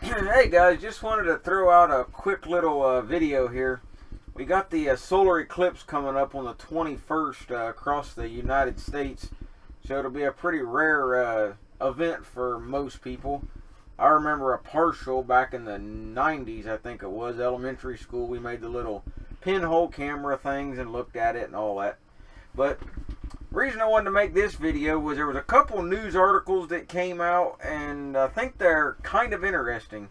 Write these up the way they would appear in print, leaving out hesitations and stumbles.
Hey guys, just wanted to throw out a quick little video here. We got the solar eclipse coming up on the 21st across the United States, so it'll be a pretty rare event for most people. I remember a partial back in the 90s, I think it was, elementary school. We made the little pinhole camera things and looked at it and all that. But the reason I wanted to make this video was there was a couple news articles that came out, and I think they're kind of interesting.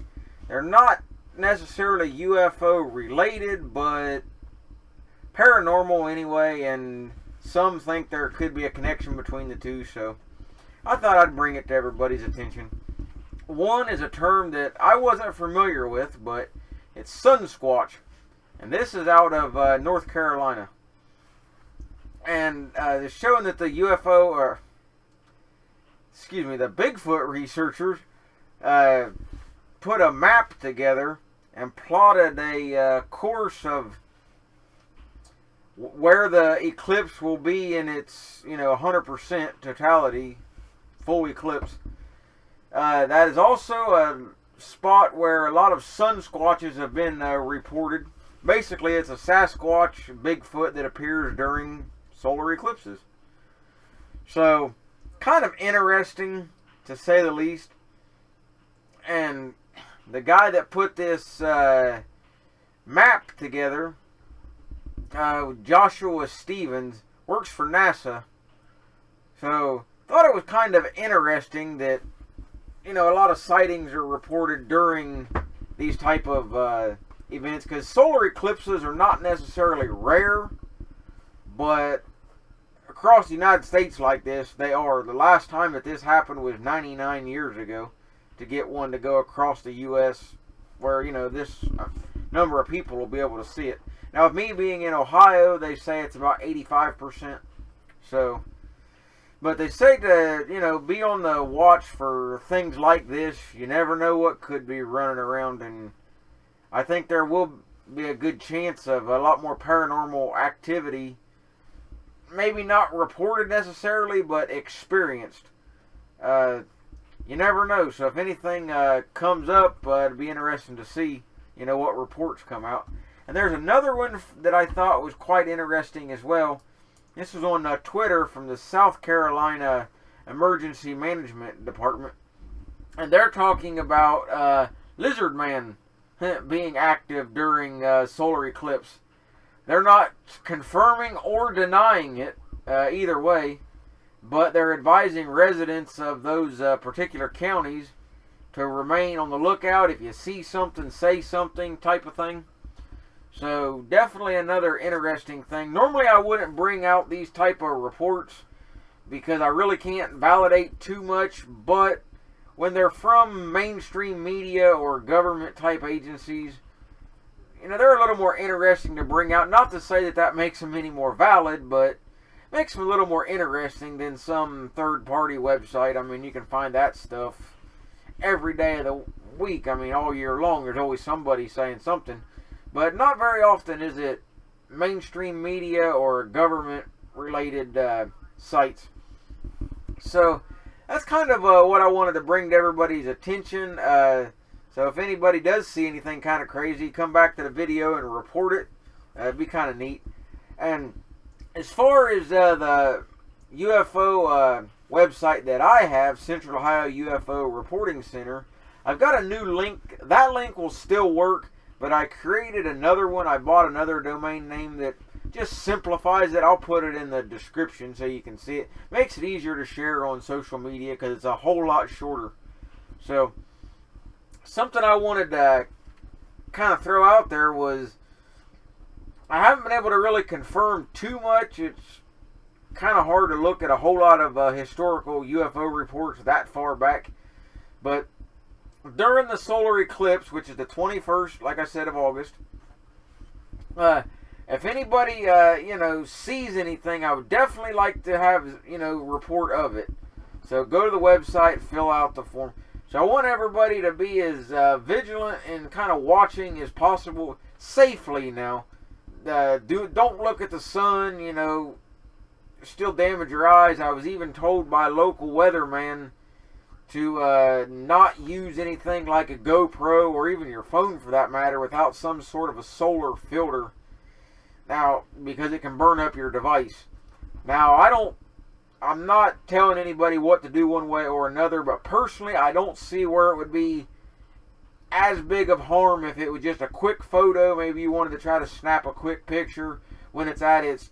They're not necessarily UFO related, but paranormal anyway, and some think there could be a connection between the two, so I thought I'd bring it to everybody's attention. One is a term that I wasn't familiar with, but it's Sasquatch, and this is out of North Carolina. And they're showing that the the Bigfoot researchers put a map together and plotted a course of where the eclipse will be in its 100% totality, full eclipse. That is also a spot where a lot of sunsquatches have been reported. Basically, it's a Sasquatch Bigfoot that appears during solar eclipses. So, kind of interesting, to say the least. And the guy that put this map together, Joshua Stevens, works for NASA. So, thought it was kind of interesting that, a lot of sightings are reported during these type of events, because solar eclipses are not necessarily rare, but across the United States like this, they are. The last time that this happened was 99 years ago, to get one to go across the U.S. where, this number of people will be able to see it. Now, with me being in Ohio, they say it's about 85%. So, but they say to, be on the watch for things like this. You never know what could be running around, and I think there will be a good chance of a lot more paranormal activity. Maybe not reported necessarily, but experienced. You never know. So if anything comes up, it'd be interesting to see, what reports come out. And there's another one that I thought was quite interesting as well. This was on Twitter from the South Carolina Emergency Management Department. And they're talking about Lizardman being active during solar eclipse. They're not confirming or denying it, either way, but they're advising residents of those particular counties to remain on the lookout. If you see something, say something, type of thing. So definitely another interesting thing. Normally I wouldn't bring out these type of reports because I really can't validate too much, but when they're from mainstream media or government type agencies, they're a little more interesting to bring out. Not to say that that makes them any more valid, but makes them a little more interesting than some third-party website. I mean, you can find that stuff every day of the week. I mean, all year long, there's always somebody saying something. But not very often is it mainstream media or government-related sites. So, that's kind of what I wanted to bring to everybody's attention. So if anybody does see anything kind of crazy, come back to the video and report it. It'd be kind of neat. And as far as the UFO website that I have, Central Ohio UFO Reporting Center, I've got a new link. That link will still work, but I created another one. I bought another domain name that just simplifies it. I'll put it in the description so you can see it. Makes it easier to share on social media because it's a whole lot shorter. So, something I wanted to kind of throw out there was, I haven't been able to really confirm too much. It's kind of hard to look at a whole lot of historical UFO reports that far back. But during the solar eclipse, which is the 21st, like I said, of August, if anybody, sees anything, I would definitely like to have, report of it. So go to the website, fill out the form. So I want everybody to be as vigilant and kind of watching as possible, safely now. Don't look at the sun, still damage your eyes. I was even told by a local weatherman to not use anything like a GoPro or even your phone for that matter without some sort of a solar filter. Now, because it can burn up your device. Now, I'm not telling anybody what to do one way or another, but personally, I don't see where it would be as big of harm if it was just a quick photo. Maybe you wanted to try to snap a quick picture when it's at its,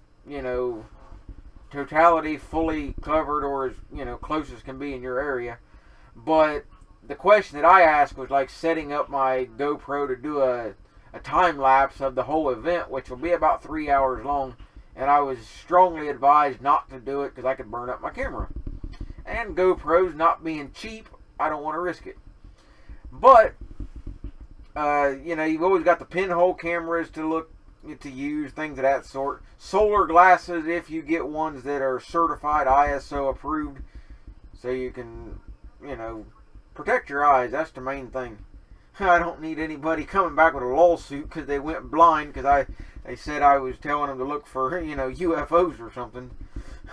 totality, fully covered, or as, close as can be in your area. But the question that I asked was like setting up my GoPro to do a time lapse of the whole event, which will be about 3 hours long. And I was strongly advised not to do it because I could burn up my camera. And GoPros not being cheap, I don't want to risk it. But, you've always got the pinhole cameras to use, things of that sort. Solar glasses if you get ones that are certified ISO approved. So you can, protect your eyes. That's the main thing. I don't need anybody coming back with a lawsuit because they went blind because they said I was telling them to look for, UFOs or something.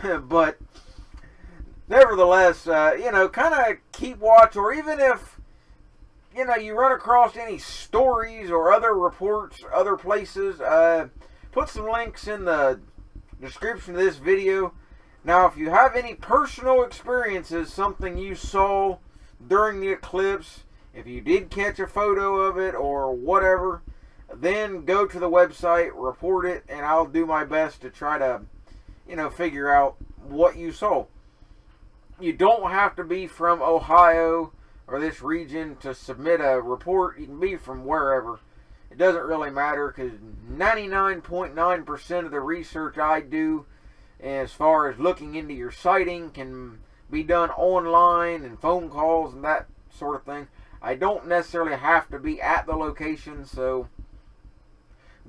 But nevertheless, kind of keep watch, or even if, you run across any stories or other reports, other places, put some links in the description of this video. Now, if you have any personal experiences, something you saw during the eclipse, if you did catch a photo of it or whatever, then go to the website, report it, and I'll do my best to try to, figure out what you saw. You don't have to be from Ohio or this region to submit a report. You can be from wherever. It doesn't really matter because 99.9% of the research I do as far as looking into your sighting can be done online and phone calls and that sort of thing. I don't necessarily have to be at the location, so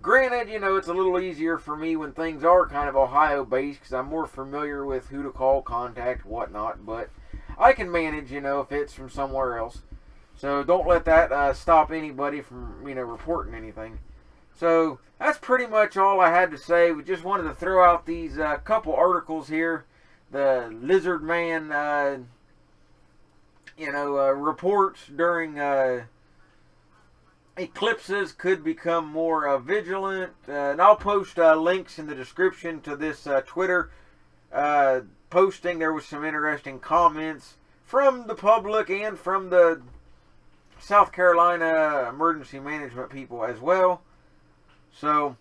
granted, it's a little easier for me when things are kind of Ohio-based because I'm more familiar with who to call, contact, whatnot, but I can manage, if it's from somewhere else. So don't let that stop anybody from, reporting anything. So that's pretty much all I had to say. We just wanted to throw out these couple articles here. The Lizardman, reports during eclipses could become more vigilant. And I'll post links in the description to this Twitter posting. There was some interesting comments from the public and from the South Carolina emergency management people as well. So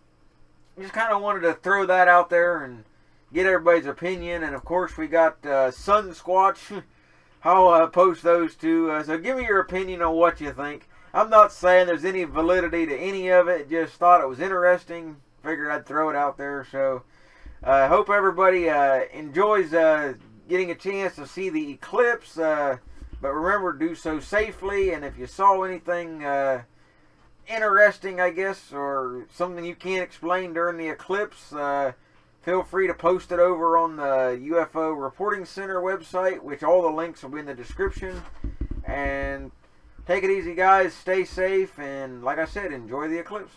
just kind of wanted to throw that out there and get everybody's opinion. And of course we got Sasquatch. I'll post those too. So give me your opinion on what you think. I'm not saying there's any validity to any of it. Just thought it was interesting. Figured I'd throw it out there. So I hope everybody enjoys getting a chance to see the eclipse. But remember, do so safely. And if you saw anything interesting, I guess, or something you can't explain during the eclipse, feel free to post it over on the UFO Reporting Center website, which all the links will be in the description. And take it easy, guys. Stay safe. And like I said, enjoy the eclipse.